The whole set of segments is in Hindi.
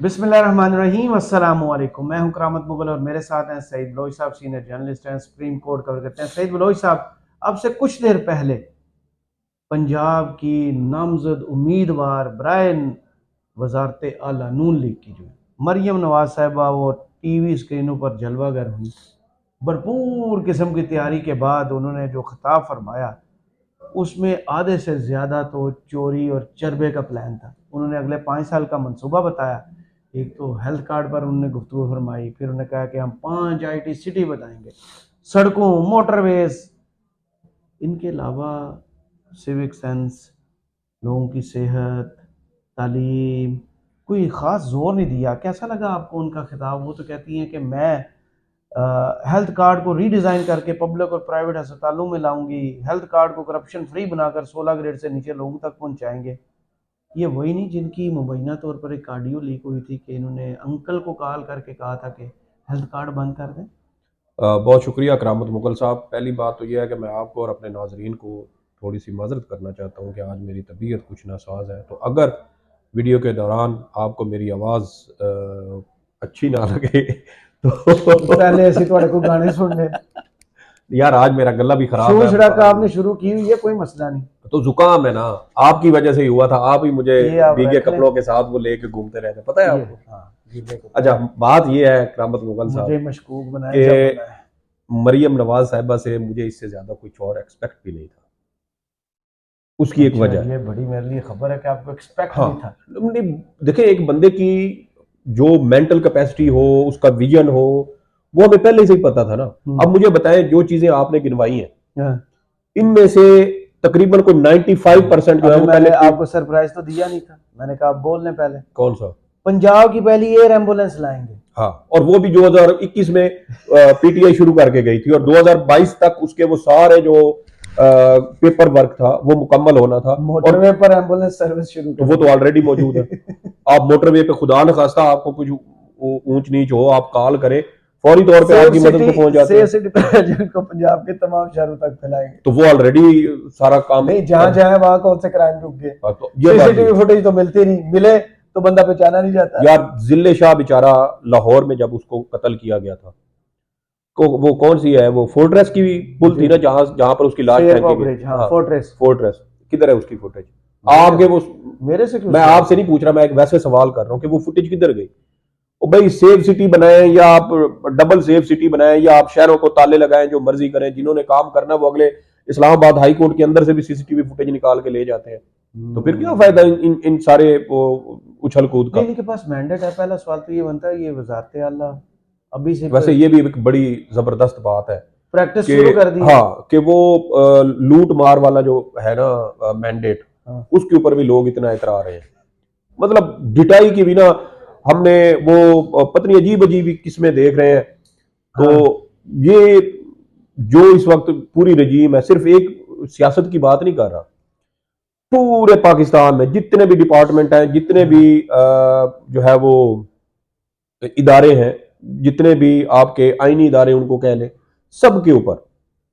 बिस्मिल्लाहिर्रहमानिर्रहीम, अस्सलामु अलैकुम। मैं हूं करामत मुगल और मेरे साथ हैं सईद बलोच साहब, सीनियर जर्नलिस्ट हैं, सुप्रीम कोर्ट कवर करते हैं। सईद बलोच साहब, अब से कुछ देर पहले पंजाब की नामजद उम्मीदवार ब्रायन वजारत आला नून लीग की जो मरियम नवाज साहिबा वो टीवी स्क्रीनों पर जलवागर हुई। भरपूर किस्म की तैयारी के बाद उन्होंने जो खिताब फरमाया उसमें आधे से ज़्यादा तो चोरी और चरबे का प्लान था। उन्होंने अगले 5 साल का मंसूबा बताया। एक तो हेल्थ कार्ड पर उन्होंने गुफ्तगू फरमाई, फिर उन्होंने कहा कि हम 5 IT सिटी बताएंगे, सड़कों, मोटरवेज, इनके अलावा सिविक सेंस, लोगों की सेहत, तालीम, कोई ख़ास जोर नहीं दिया। कैसा लगा आपको उनका खिताब? वो तो कहती हैं कि मैं हेल्थ कार्ड को रीडिज़ाइन करके पब्लिक और प्राइवेट अस्पतालों में लाऊंगी, हेल्थ कार्ड को करप्शन फ्री बनाकर 16 ग्रेड से नीचे लोगों तक पहुंचाएंगे। ये वही नहीं जिनकी मुबैना तौर पर एक ऑडियो लीक हुई थी कि इन्होंने अंकल को कॉल करके कहा था कि हेल्थ कार्ड बंद कर दें। बहुत शुक्रिया करामत मुगल साहब। पहली बात तो यह है कि मैं आपको और अपने नाजरीन को थोड़ी सी माजरत करना चाहता हूँ कि आज मेरी तबीयत कुछ नासाज है, तो अगर वीडियो के दौरान आपको मेरी आवाज़ अच्छी ना लगे तो पहले ऐसे थोड़े को गाने सुनने, यार आज मेरा गला भी ख़राब शोर है। शराबा आपने शुरू की हुई है, कोई मसला नहीं। तो जुकाम है ना, आपकी वजह से ही हुआ था। आप ही मुझे ये आप भीगे रख लें। कपड़ों के साथ वो लेके घूमते रहते, पता है ये आपको। हाँ जी, देखो अच्छा, बात ये है करामत मुगल मुझे साहब मशकूक बनाए जब कि बनाए। मरियम नवाज साहिबा से मुझे इससे ज़्यादा कुछ और एक्सपेक्ट भी नहीं था। उसकी एक अच्छा, वजह है। ये बड़ी मेरे लिए खबर है कि आपको एक्सपेक्ट हाँ, नहीं था। नहीं, देखिए एक बंदे की जो मेंटल कैपेसिटी हो, उसका विजन हो, वो हमें पहले से ही पता था ना। अब मुझे बताएं, जो चीजें आपने गिनवाई हैं हाँ। इनमें से तकरीबन कोई 95% जो है अभी वो मैंने पहले आपको सरप्राइज तो दिया नहीं था, मैंने कहा आप बोल लें पहले। कौन सा। पंजाब की पहली एयर एम्बुलेंस लाएंगे। हाँ, और वो भी 2021 में पीटीआई शुरू करके गई थी, और 2022 तक उसके वो सारे जो पेपर वर्क था वो मुकम्मल होना था। और मोटरवे पर एम्बुलेंस सर्विस शुरू तो कर वो तो ऑलरेडी मौजूद है। दी। आप मोटरवे पे खुदा न खास्ता आपको कुछ ऊंच नीच हो, आप कॉल करें, फौरी तौर पे सेफ आपकी मदद सिटी, को पहुंच जाते सेफ हैं। सिटी प्रोजेक्ट को पंजाब के तमाम शहरों तक फैलाएंगे। तो वो ऑलरेडी सारा काम नहीं, जहां कर। जहां वहां कौन से क्राइम रुक गए? हाँ, तो ये बात भी सीसीटीवी फुटेज तो मिलती नहीं, मिले तो बंदा पहचाना नहीं जाता। यार, जिले शाह बेचारा लाहौर में जब उसको कत्ल किया गया था, को वो कौन सी है, वो फोर्ट्रेस की पुल जी, थी ना, जहां जहां पर उसकी लाश शेर फेंकी गई। ब्रिज, हाँ, हाँ, फोर्ट्रेस। फोर्ट्रेस किधर है उसकी फुटेज? मेरे आपके वो, मेरे से क्यों मैं सवाल आपसे कर नहीं रहे हैं? पूछ रहा, मैं एक वैसे सवाल कर रहा हूँ कि वो फुटेज किधर गई। ओ भाई, सेफ सिटी बनाएं या आप डबल सेफ सिटी बनाएं, या आप शहरों को ताले लगाएं, जो मर्जी करें, जिन्होंने काम करना वो अगले इस्लामाबाद हाई कोर्ट के अंदर से भी सीसीटीवी फुटेज निकाल के ले जाते हैं। तो फिर क्या फायदा इन सारे वो उछल कूद नहीं, का। इनके पास मैंडेट है। पहला सवाल तो ये बनता है, ये वजारत आला अभी से वैसे ये भी एक बड़ी जबरदस्त बात है प्रैक्टिस कि शुरू कर दी है। हाँ, कि वो लूट मार वाला जो है ना मैंडेट, हाँ, उसके ऊपर भी लोग इतना इतरा रहे हैं। मतलब डिटाई की भी ना, हमने वो पत्नी अजीब अजीब किस्में देख रहे हैं। तो हाँ, ये जो इस वक्त पूरी रजीम है, सिर्फ एक सियासत की बात नहीं कर रहा, पूरे पाकिस्तान में जितने भी डिपार्टमेंट हैं, जितने भी जो है वो इदारे हैं, जितने भी आपके आईनी इदारे उनको कह लें, सबके ऊपर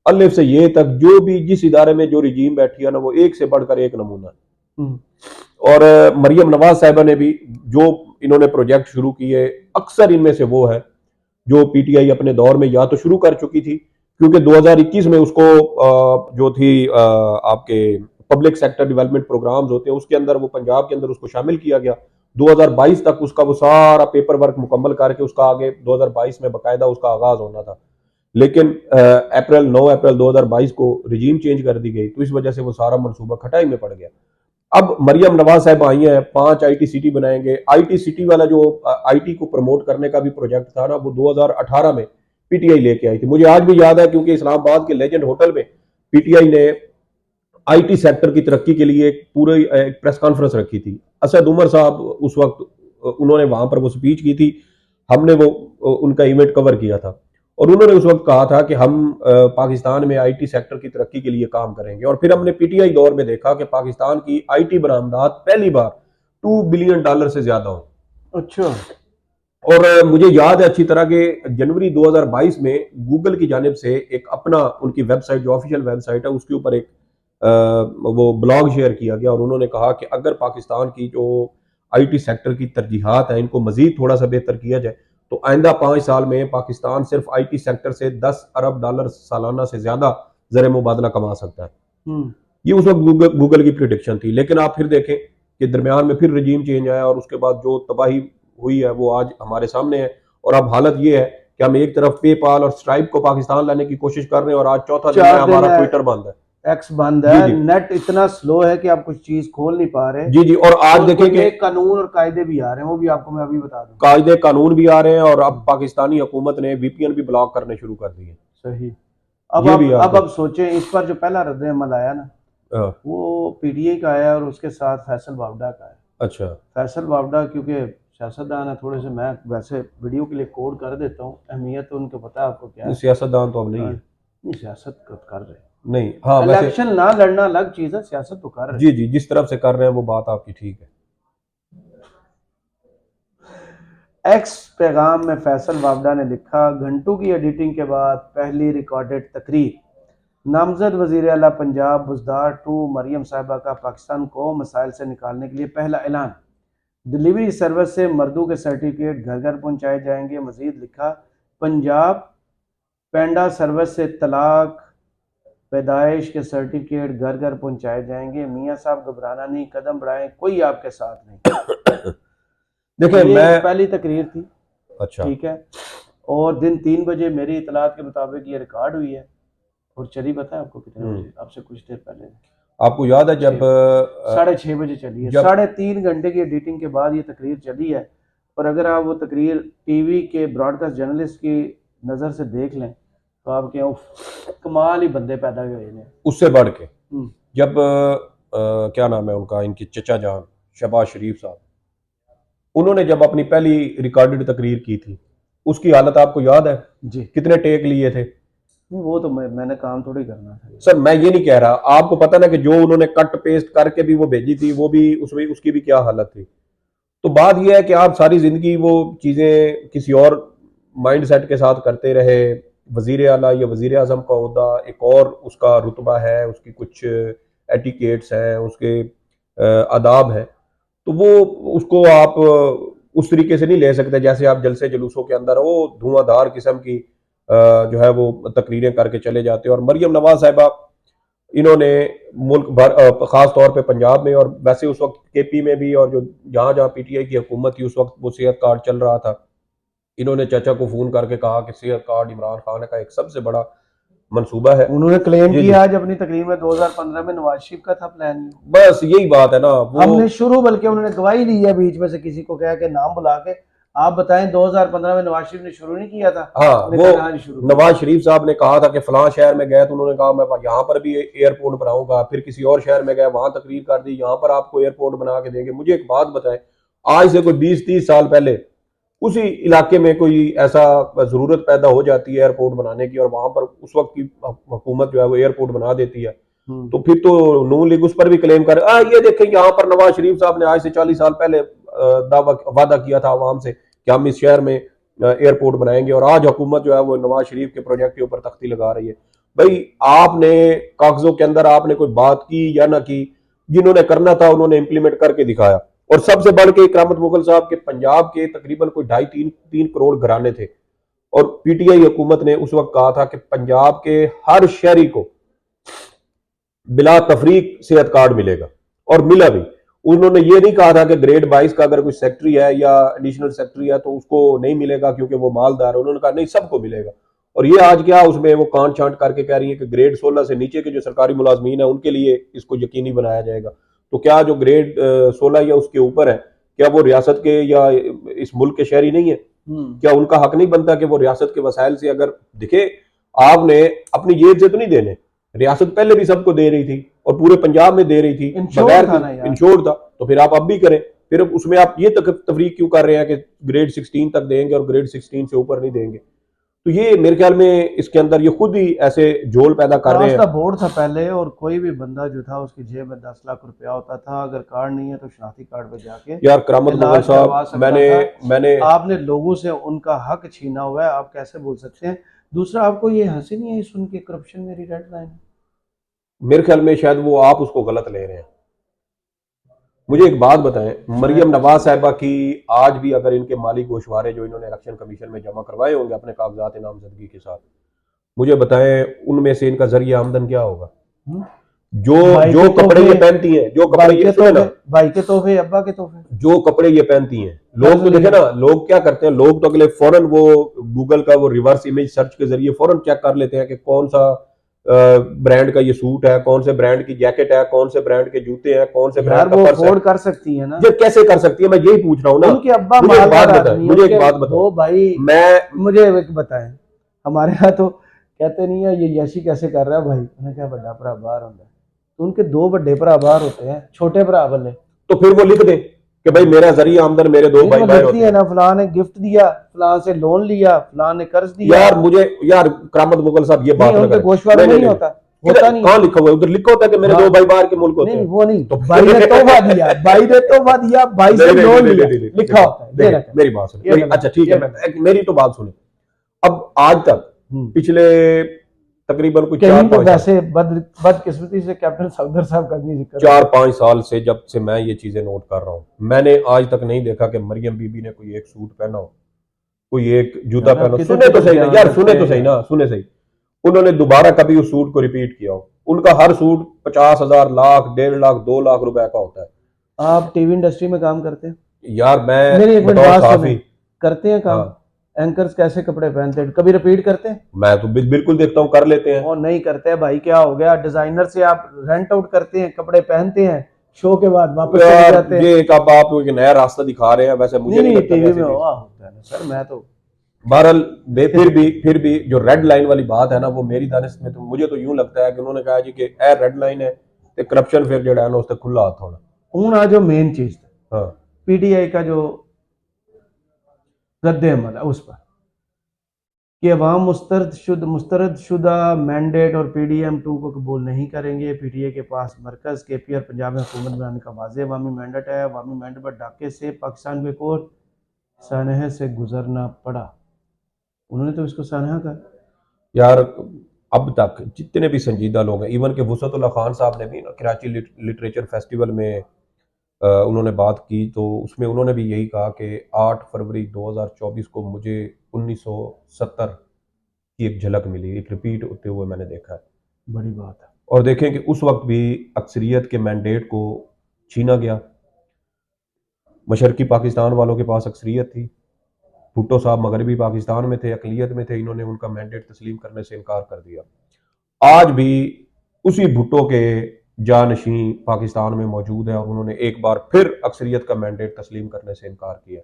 अलिफ से ये तक जो भी जिस इदारे में जो रिजीम बैठी है ना, वो एक से बढ़कर एक नमूना है। और मरियम नवाज साहिबा ने भी जो इन्होंने प्रोजेक्ट शुरू किए, अक्सर इनमें से वो है जो पीटीआई अपने दौर में या तो शुरू कर चुकी थी, क्योंकि 2021 में उसको जो थी आपके पब्लिक सेक्टर डेवलपमेंट प्रोग्राम्स होते हैं, उसके अंदर वो पंजाब के अंदर उसको शामिल किया गया। 2022 तक उसका वो सारा पेपर वर्क मुकम्मल करके उसका आगे 2022 में बाकायदा उसका आगाज होना था। लेकिन अप्रैल 9 अप्रैल 2022 को रिजीम चेंज कर दी गई, तो इस वजह से वो सारा मनसूबा खटाई में पड़ गया। अब मरियम नवाज साहब आई हैं, 5 IT सिटी बनाएंगे। IT सिटी वाला जो IT को प्रमोट करने का भी प्रोजेक्ट था ना, वो 2018 में पीटीआई लेके आई थी। मुझे आज भी याद है, क्योंकि इस्लामाबाद के लेजेंड होटल में पीटीआई ने IT सेक्टर की तरक्की के लिए एक पूरी एक प्रेस कॉन्फ्रेंस रखी थी। असद उमर साहब उस वक्त उन्होंने वहां पर वो स्पीच की थी। हमने वो उनका इवेंट कवर किया था, और उन्होंने उस वक्त कहा था कि हम पाकिस्तान में IT सेक्टर की तरक्की के लिए काम करेंगे। और फिर हमने पीटीआई दौर में देखा कि पाकिस्तान की IT बरामदात पहली बार $2 बिलियन से ज्यादा हो। अच्छा। और मुझे याद है अच्छी तरह के जनवरी 2022 में गूगल की जानिब से एक अपना उनकी वेबसाइट, जो ऑफिशियल वेबसाइट है, उसके ऊपर एक वो ब्लॉग शेयर किया गया, और उन्होंने कहा कि अगर पाकिस्तान की जो आईटी सेक्टर की तरजीहात है, इनको मजीद थोड़ा सा बेहतर किया जाए तो आइंदा 5 साल में पाकिस्तान सिर्फ आईटी सेक्टर से $10 अरब सालाना से ज्यादा ज़र मुबादला कमा सकता है। ये उस वक्त गूगल की प्रिडिक्शन थी, लेकिन आप फिर देखें कि दरमियान में फिर रजीम चेंज आया और उसके बाद जो तबाही हुई है वो आज हमारे सामने है। और अब हालत ये है कि हम एक तरफ पेपाल और स्ट्राइप को पाकिस्तान लाने की कोशिश कर रहे हैं और आज चौथा दिन है हमारा ट्विटर बंद है, एक्स बंद है, नेट इतना स्लो है कि आप कुछ चीज खोल नहीं पा रहे। जी जी। और आज देखें कि कानून और कायदे भी आ रहे हैं, वो भी आपको मैं अभी बता दूं, कायदे कानून भी आ रहे हैं और अब पाकिस्तानी हुकूमत ने वीपीएन भी ब्लॉक करने शुरू कर दिए। सही। अब सोचें, इस पर जो पहला रद्द अमल आया ना, वो पीटीआई का आया और उसके साथ फैसल बावडा का है। अच्छा, फैसल बावडा क्योंकि सियासतदान है थोड़े से, मैं वैसे वीडियो के लिए कोड कर देता हूँ, अहमियत तो उनको पता है, आपको क्या है। सियासतदान तो अब नहीं है, नहीं सियासत कर रहे नहीं, हाँ इलेक्शन ना लड़ना अलग चीज है, सियासत तो कर रहे जी जी, जिस तरफ से कर रहे हैं वो बात आपकी ठीक है। एक्स पैगाम में फैसल बावडा ने लिखा, घंटों की एडिटिंग के बाद पहली रिकॉर्डेड तकरीर, नामजद वजीर आला पंजाब बुज़दार 2 मरियम साहिबा का पाकिस्तान को मसाइल से निकालने के लिए पहला ऐलान, डिलीवरी सर्विस से मर्दों के सर्टिफिकेट घर घर पहुंचाए जाएंगे। मजीद लिखा, पंजाब पेंडा सर्विस से तलाक पैदाइश के सर्टिफिकेट घर घर पहुंचाए जाएंगे। मियाँ साहब घबराना नहीं, कदम बढ़ाएं, कोई आपके साथ नहीं। देखिए, मैं पहली तकरीर थी, अच्छा ठीक है, और दिन 3 बजे मेरी इतलात के मुताबिक ये रिकॉर्ड हुई है और चली, पता है आपको कितने बजे? आपसे कुछ देर पहले, आपको याद है जब 6:30 बजे चली है, 3.5 घंटे की एडिटिंग के बाद ये तकरीर चली है। और अगर आप वो तकरीर टीवी के ब्रॉडकास्ट जर्नलिस्ट की नज़र से देख लें तो आप क्या कमाल ही बंदे पैदा हुए हैं। उससे बढ़ के जब क्या नाम है उनका, इनकी चचा जान शहबाज शरीफ साहब, उन्होंने जब अपनी पहली रिकॉर्डेड तकरीर की थी, उसकी हालत आपको याद है जी, कितने टेक लिए थे? वो तो मैंने काम थोड़ी करना था सर, मैं ये नहीं कह रहा, आपको पता ना कि जो उन्होंने कट पेस्ट करके भी वो भेजी थी, वो भी उसमें उसकी भी क्या हालत थी। तो बात यह है कि आप सारी जिंदगी वो चीजें किसी और माइंड सेट के साथ करते रहे। वजीर आला या वजीर आजम का ओहदा एक और उसका रुतबा है, उसकी कुछ एटिकेट्स हैं, उसके आदाब हैं, तो वो उसको आप उस तरीके से नहीं ले सकते जैसे आप जलसे जुलूसों के अंदर वो धुआंधार किस्म की जो है वो तकरीरें करके चले जाते हैं। और मरियम नवाज साहिबा, इन्होंने मुल्क भर खास तौर पे पंजाब में और वैसे उस वक्त केपी में भी, और जो जहां जहां पीटीआई की हुकूमत थी उस वक्त वो सेहत कार्ड चल रहा था, इन्होंने चाचा को फोन करके कहा कि सेहत कार्ड इमरान खान का एक सबसे बड़ा मंसूबा है। उन्होंने क्लेम किया आज अपनी तकरीर में 2015 में नवाज शरीफ का था प्लान। बस यही बात है ना, वो हमने शुरू, बल्कि उन्होंने गवाही ली है बीच में से किसी को कह के नाम बुला के, आप बताएं 2015 में नवाज शरीफ ने शुरू नहीं किया था? हाँ, वो नवाज शरीफ साहब ने कहा था कि फलां शहर में गए तो उन्होंने कहा मैं यहाँ पर भी एयरपोर्ट बनाऊंगा, फिर किसी और शहर में गए वहां तकरीर कर दी, यहाँ पर आपको एयरपोर्ट बना के देंगे। मुझे एक बात बताएं, आज से कोई 20-30 साल पहले उसी इलाके में कोई ऐसा जरूरत पैदा हो जाती है एयरपोर्ट बनाने की और वहां पर उस वक्त की हुकूमत जो है वो एयरपोर्ट बना देती है, तो फिर तो नून लीग उस पर भी क्लेम करे, ये देखें यहाँ पर नवाज शरीफ साहब ने आज से 40 साल पहले वादा किया था आवाम से कि हम इस शहर में एयरपोर्ट बनाएंगे, और आज हुकूमत जो है वो नवाज शरीफ के प्रोजेक्ट के ऊपर तख्ती लगा रही है। भाई, आपने कागजों के अंदर आपने कोई बात की या ना की, जिन्होंने करना था उन्होंने इंप्लीमेंट करके दिखाया। और सबसे बढ़ के इकरामत मुगल साहब के पंजाब के तकरीबन कोई 2.5-3 करोड़ घराने थे, और पीटीआई हुकूमत ने उस वक्त कहा था कि पंजाब के हर शहरी को बिला तफरीक सेहत कार्ड मिलेगा, और मिला भी। उन्होंने ये नहीं कहा था कि ग्रेड 22 का अगर कोई सेक्रेटरी है या एडिशनल सेक्रेटरी है तो उसको नहीं मिलेगा क्योंकि वो मालदार है, उन्होंने कहा नहीं, सबको मिलेगा। और ये आज क्या उसमें वो कांट छांट करके कह रही है कि ग्रेड 16 से नीचे के जो सरकारी मुलाजमीन है उनके लिए इसको यकीनी बनाया जाएगा। तो क्या जो ग्रेड 16 या उसके ऊपर है, क्या वो रियासत के या इस मुल्क के शहरी नहीं है? क्या उनका हक नहीं बनता कि वो रियासत के वसाइल से, अगर देखे आपने अपनी जेब से तो नहीं देने, रियासत पहले भी सबको दे रही थी और पूरे पंजाब में दे रही थी, बगैर इंश्योर था, तो फिर आप अब भी करें। फिर उसमें आप ये तफरीक क्यों कर रहे हैं कि ग्रेड 16 तक देंगे और ग्रेड 16 से ऊपर नहीं देंगे? तो ये मेरे ख्याल में इसके अंदर ये खुद ही ऐसे झोल पैदा कर रहे हैं। बोर्ड था पहले, और कोई भी बंदा जो था उसकी जेब में 10 लाख रुपया होता था, अगर कार्ड नहीं है तो शनाख्ती कार्ड पे जाके यार करामत मुगल साहब, मैंने आपने लोगों से उनका हक छीना हुआ है, आप कैसे बोल सकते हैं? दूसरा, आपको ये हंसी नहीं है सुन के करप्शन मेरी रेड लाइन? मेरे ख्याल में शायद वो आप उसको गलत ले रहे हैं। मुझे एक बात बताएं, मरियम नवाज साहिबा की आज भी अगर इनके माली गोशवारे जो इन्होंने इलेक्शन कमीशन में जमा करवाए होंगे अपने कागजात नामजदगी के साथ, मुझे बताएं उनमें से इनका जरिया आमदन क्या होगा? हम्म? जो भाई जो के कपड़े ये तोहफे, पहनती हैं, जो कपड़े भाई ये के सुने ना, तोहफे, भाई के तोहफे, अब्बा के तोहफे, जो कपड़े ये पहनती हैं, लोग कर्ज तो देखे लिए। ना, लोग क्या करते हैं, लोग तो अगले फौरन वो गूगल का वो रिवर्स इमेज सर्च के जरिए फौरन चेक कर लेते हैं कि कौन सा ब्रांड का ये सूट है, कौन से ब्रांड की जैकेट है, कौन से ब्रांड के जूते हैं, कौन से यार ब्रांड का वो पर्स है। अफोर्ड कर सकती है ना, ये कैसे कर सकती है, मैं यही पूछ रहा हूं ना। उनके अब्बा मुझे एक बात मालदार बताएं, आदमी है, मुझे उनके एक बात बताएं। वो भाई। मैं मुझे एक बताएं, हमारे यहाँ तो कहते नहीं है ये यशी कैसे कर रहा है भाई, उन्हें क्या बड़ा भरा बाहर होता है, तो उनके दो बड़े भरा बाहर होते हैं, छोटे भरा वाले। तो फिर वो लिख दे कि भाई मेरा जरिया आमदन मेरे दो फिर भाई वो बाहर लिखती होते है हैं। ना, फलां ने गिफ्ट दिया, फलां से लोन लिया, फलां ने कर्ज दिया। यार मुझे, यार करामत मुगल साहब ये नहीं बात ना उनके करें। गोशवारों नहीं में नहीं नहीं नहीं, होता, होता नहीं है। कहाँ लिखा हुआ है? उधर लिखा होता है कि मेरे हाँ, दो भाई बाहर के मुल्क होते नहीं हैं। नहीं वो नहीं, तो भाई ने तोहफा दिया, भाई ने तोहफा दिया, भाई से नहीं नहीं लोन नहीं लिया, नहीं नहीं, लिखा देखो होता है, ये ना देखो मेरी बात सुनो, ये मेरी, गलत अच्छा ठीक ये है, मेरी तो बात सुने। अब आज तक हम्म। पिछले तकरीबन कुछ कहीं तो 4-5 साल, वैसे बदकिस्मती से कैप्टन सफदर साहब का नहीं जिक्र 4-5 साल से जब से मैं ये चीजें नोट कर रहा हूं, मैंने आज तक नहीं देखा कि मरियम बीबी ने कोई एक सूट पहना हो, कोई एक जूता यार आप पहना हो। किधर सुने तो किधर सही ना ध्यान यार, रखते सुने तो हैं सही यार। ना, सुने सही। उन्होंने दोबारा कभी उस सूट को रिपीट किया हो? उनका हर सूट 50,000, लाख, 1.5 लाख, 2 लाख रुपए का होता है। आप टीवी इंडस्ट्री में काम करते हैं? यार मैं मेरी एक मिनट बतौर बात सुने, सहाफी, करते हैं काम? हाँ, एंकर्स कैसे कपड़े पहनते हैं, कभी रिपीट करते हैं? मैं तो बिल्कुल देखता हूँ, कर लेते हैं। और नहीं करते हैं भाई, क्या हो गया, डिजाइनर से आप रेंट आउट करते हैं, कपड़े पहनते हैं, शो के बाद वापस चले यार जाते हैं। ये एक अब आप एक नया रास्ता दिखा रहे हैं, वैसे मुझे नहीं नहीं नहीं, लगता कि टीवी ऐसी में चीज। हुआ होता है ना सर, मैं तो बहरहाल फिर भी जो रेड लाइन वाली बात है ना, वो मेरी दानिश में तो मुझे तो यूं लगता है कि उन्होंने कहा जी कि ए रेड लाइन है ते करप्शन फिर जो है ना उससे खुला हाथ होना। हूं ना, जो मेन चीज था हाँ पीटीआई का जो रद्द अमल है उस पर, कि अवाम मुस्तरद शुदा मैंडेट और PDM-2 को कबूल नहीं करेंगे। पीटीआई के पास मरकज KP और पंजाब में हुकूमत बनाने का वाज़ेह अवामी मैंडेट है। अवामी मैंडेट पर डाके से पाकिस्तान के कोर्ट सानहे से गुजरना पड़ा, उन्होंने तो इसको सानहा कर। यार, अब तक जितने भी संजीदा लोग हैं, इवन के वसअतुल्लाह खान साहब ने भी ना कराची लिटरेचर फेस्टिवल में उन्होंने बात की, तो उसमें उन्होंने भी यही कहा कि 8 फरवरी 2024 को मुझे 1970 की एक झलक मिली, एक रिपीट होते हुए मैंने देखा है। बड़ी बात है। और देखें कि उस वक्त भी अक्सरियत के मैंडेट को छीना गया। मशरकी पाकिस्तान वालों के पास अक्सरियत थी, भुट्टो साहब मगरबी पाकिस्तान में थे, अकलियत में थे, इन्होंने उनका मैंडेट तस्लीम करने से इनकार कर दिया। आज भी उसी भुट्टो के जानशीं पाकिस्तान में मौजूद हैं और उन्होंने एक बार फिर अक्सरियत का मैंडेट तस्लीम करने से इनकार किया।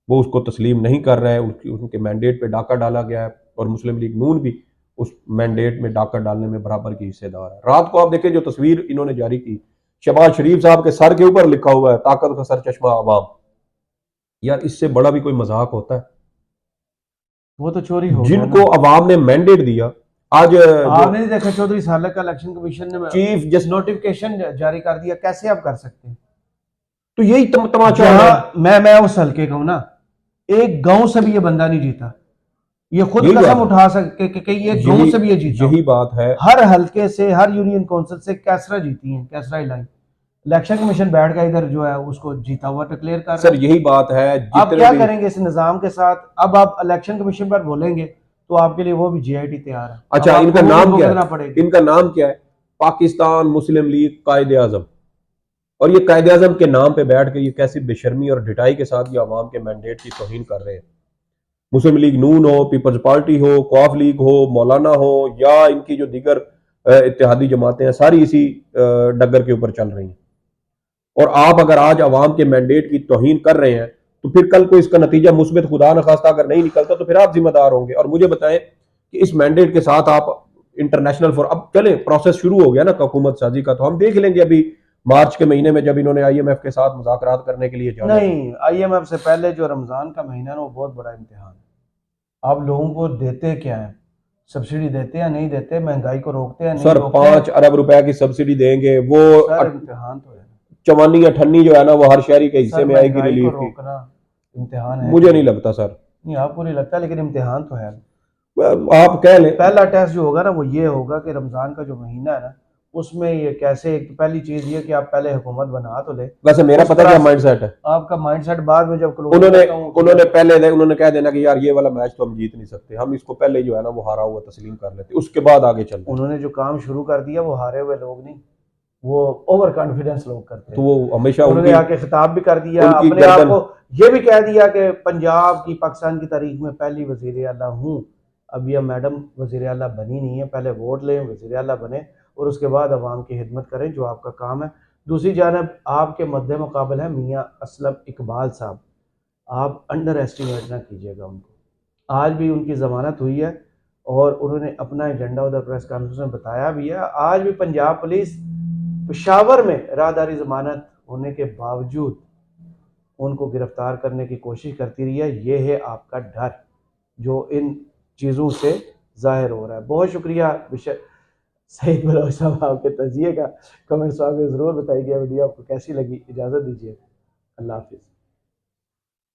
वो उसको तस्लीम नहीं कर रहा है, उनके मैंडेट पे डाका डाला गया है और मुस्लिम लीग नून भी उस मैंडेट में डाका डालने में बराबर की हिस्सेदार है। रात को आप देखें जो तस्वीर इन्होंने जारी की, शहबाज शरीफ साहब के सर के ऊपर लिखा हुआ है ताकत का सर चश्मा अवाम। यार इससे बड़ा भी कोई मजाक होता है? वो तो चोरी हो गया जिनको ना। अवाम ने मैंडेट दिया, आज जो आपने नहीं देखा चौधरी सालक का इलेक्शन कमीशन ने चीफ जस्ट, नोटिफिकेशन जारी कर दिया, कैसे आप कर सकते हैं? तो यही तमाचा है। जहां मैं उस हल्के का हूं ना, एक गांव से भी ये बंदा नहीं जीता, ये खुद यही कसम बात उठा सके कि ये गांव यही से भी ये जीता यही हूं। बात है। हर हल्के से, हर यूनियन काउंसिल से कैसरा जीती है, कैसरा इलाइन। इलेक्शन कमीशन बैठ का इधर जो है उसको जीता हुआ डिक्लेयर कर रहा सर है। यही बात है, आप जितने क्या भी। करेंगे इस निजाम के साथ? अब आप इलेक्शन कमीशन पर बोलेंगे तो आपके लिए वो भी GIT तैयार है, अब अच्छा, आपको इनका वो भी नाम क्या भुगतना है? पड़ेगी। इनका नाम क्या है? पाकिस्तान मुस्लिम लीग कायदे आजम। और ये कायदे आजम के नाम पे बैठ के ये कैसी बेशर्मी और ढिठाई के साथ ये अवाम के मैंडेट की तौहीन कर रहे हैं। मुस्लिम लीग नून हो, पीपल्स पार्टी हो, कौफ लीग हो, मौलाना हो, या इनकी जो दीगर इत्तेहादी जमातें हैं, सारी इसी डगर के ऊपर चल रही हैं। और आप अगर आज अवाम के मैंडेट की तौहीन कर रहे हैं, तो फिर कल को इसका नतीजा मुस्बित खुदा न खास्ता अगर नहीं निकलता तो फिर आप जिम्मेदार होंगे। और मुझे बताएं कि इस मैंडेट के साथ आप इंटरनेशनल फॉर, अब चले प्रोसेस शुरू हो गया ना हुकूमत साजी का, तो हम देख लेंगे अभी मार्च के महीने में जब इन्होंने IMF के साथ मुज़ाकरात करने के लिए जाना है। नहीं, IMF से पहले जो रमजान का महीना है ना, वो बहुत बड़ा इम्तिहान है। आप लोगों को देते क्या है, सब्सिडी देते हैं नहीं देते, महंगाई को रोकते हैं नहीं सर रोकते? 5 अरब रुपए की सब्सिडी देंगे, वो सर इम्तिहान तो है, चवानी अठन्नी जो है ना वो हर शहरी के हिस्से सर में आएगी महंगाई को रिलीफ की। रोकना इम्तिहान है मुझे कि नहीं नहीं? लगता सर। नहीं, आपको नहीं लगता, लेकिन इम्तिहान तो है। आप कह लें। पहला टेस्ट जो होगा ना वो ये होगा कि रमजान का जो महीना है ना, उसमें ये कैसे, एक पहली चीज ये कि आप पहले हुकूमत बना तो ले। वैसे मेरा उस पता तरह क्या से माइंडसेट है, आपका माइंडसेट बाद में जब क्लोज उन्होंने करता हूँ उन्होंने कह देना कि यार ये वाला मैच तो हम जीत नहीं सकते, हम इसको पहले जो है ना वो हारा हुआ तस्लीम कर लेते, उसके बाद आगे चलना है। उन्होंने जो काम शुरू कर दिया वो हारे हुए लोग नहीं, वो ओवर कॉन्फिडेंस लोग करते तो हैं। वो हमेशा उन्होंने उनकी आके खिताब भी कर दिया, उनकी अपने आप गर्दन। को ये भी कह दिया कि पंजाब की पाकिस्तान की तारीख में पहली वजीर आला हूँ। अब यह मैडम वजीर आला बनी नहीं है, पहले वोट लें, वजीर आला बने और उसके बाद अवाम की खिदमत करें जो आपका काम है। दूसरी जानब आपके मद्दे मुकाबल है मियाँ असलम इकबाल साहब, आप अंडर एस्टिमेट ना कीजिएगा उनको। आज भी उनकी ज़मानत हुई है और उन्होंने अपना एजेंडा उधर प्रेस कॉन्फ्रेंस में बताया भी है। आज भी पंजाब पुलिस पेशावर में राहदारी ज़मानत होने के बावजूद उनको गिरफ्तार करने की कोशिश करती रही है। ये है आपका डर जो इन चीज़ों से जाहिर हो रहा है। बहुत शुक्रिया विषय सईद बलोच साहब आपके तजिए का। कमेंट्स में ज़रूर बताइएगा वीडियो आपको कैसी लगी। इजाज़त दीजिए, अल्लाह हाफिज़।